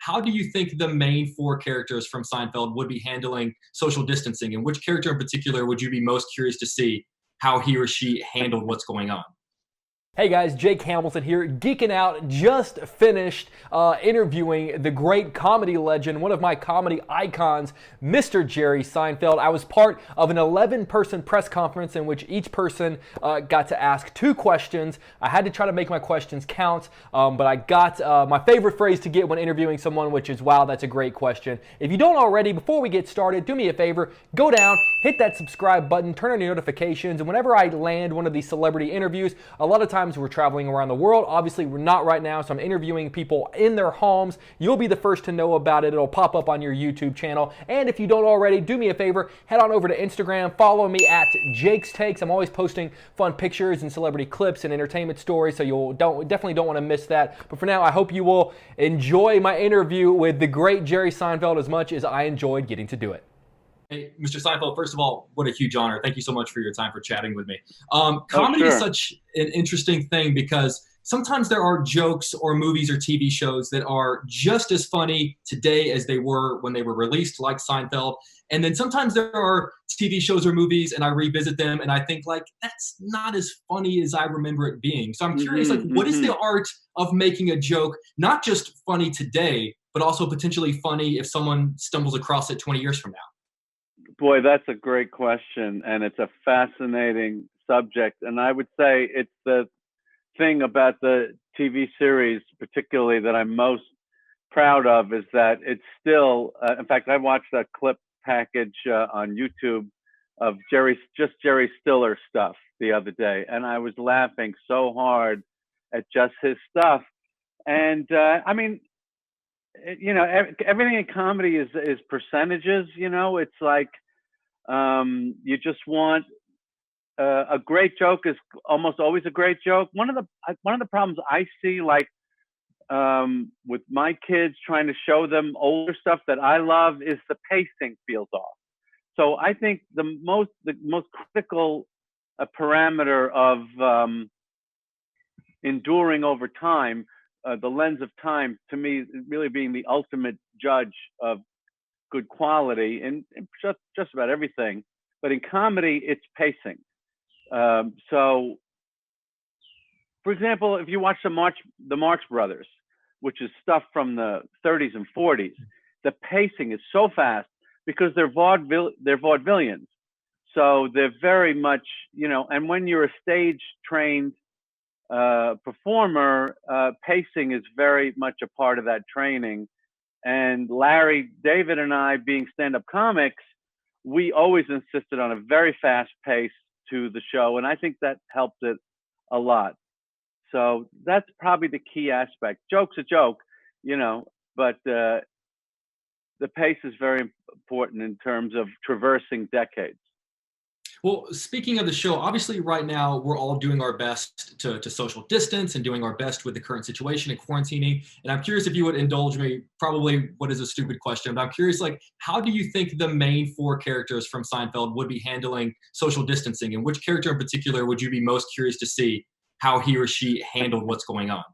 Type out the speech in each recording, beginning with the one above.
how do you think the main four characters from Seinfeld would be handling social distancing? And which character in particular would you be most curious to see how he or she handled what's going on? Hey guys, Jake Hamilton here, geeking out. Just finished interviewing the great comedy legend, one of my comedy icons, Mr. Jerry Seinfeld. I was part of an 11-person press conference in which each person got to ask 2 questions. I had to try to make my questions count, but I got my favorite phrase to get when interviewing someone, which is, wow, that's a great question. If you don't already, before we get started, do me a favor, go down, hit that subscribe button, turn on your notifications, and whenever I land one of these celebrity interviews, a lot of times we're traveling around the world. Obviously, we're not right now, so I'm interviewing people in their homes. You'll be the first to know about it. It'll pop up on your YouTube channel. And if you don't already, do me a favor, head on over to Instagram, follow me at Jake's Takes. I'm always posting fun pictures and celebrity clips and entertainment stories, so you definitely don't want to miss that. But for now, I hope you will enjoy my interview with the great Jerry Seinfeld as much as I enjoyed getting to do it. Hey, Mr. Seinfeld, first of all, what a huge honor. Thank you so much for your time for chatting with me. Oh, Comedy is sure. such an interesting thing because sometimes there are jokes or movies or TV shows that are just as funny today as they were when they were released, like Seinfeld. And then sometimes there are TV shows or movies and I revisit them and I think like, that's not as funny as I remember it being. So I'm curious, like, what is the art of making a joke, not just funny today, but also potentially funny if someone stumbles across it 20 years from now? Boy, that's a great question, and it's a fascinating subject. And I would say it's the thing about the TV series, particularly that I'm most proud of, is that it's still. In fact, I watched a clip package on YouTube of Jerry Stiller stuff the other day, and I was laughing so hard at just his stuff. And I mean, everything in comedy is percentages. It's like you just want a great joke is almost always a great joke. One of the problems I see, like with my kids, trying to show them older stuff that I love, is the pacing feels off. So I think the most critical parameter of enduring over time, the lens of time, to me, really being the ultimate judge of good quality in just about everything. But in comedy, it's pacing. So, for example, if you watch the Marx Brothers, which is stuff from the 30s and 40s, the pacing is so fast because they're vaudevillians. So they're very much, and when you're a stage trained performer, pacing is very much a part of that training. And Larry, David, and I, being stand-up comics, we always insisted on a very fast pace to the show, and I think that helped it a lot. So that's probably the key aspect. Joke's a joke, but the pace is very important in terms of traversing decades. Well, speaking of the show, obviously right now we're all doing our best to social distance and doing our best with the current situation and quarantining. And I'm curious if you would indulge me, probably what is a stupid question, but I'm curious, like, how do you think the main four characters from Seinfeld would be handling social distancing? And which character in particular would you be most curious to see how he or she handled what's going on?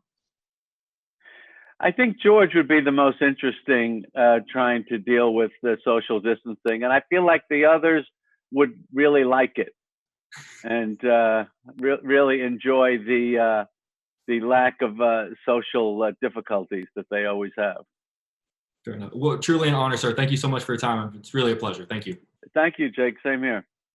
I think George would be the most interesting, trying to deal with the social distancing. And I feel like the others would really like it and really enjoy the lack of social difficulties that they always have. Fair enough. Well, truly an honor, sir. Thank you so much for your time. It's really a pleasure. Thank you. Thank you, Jake. Same here.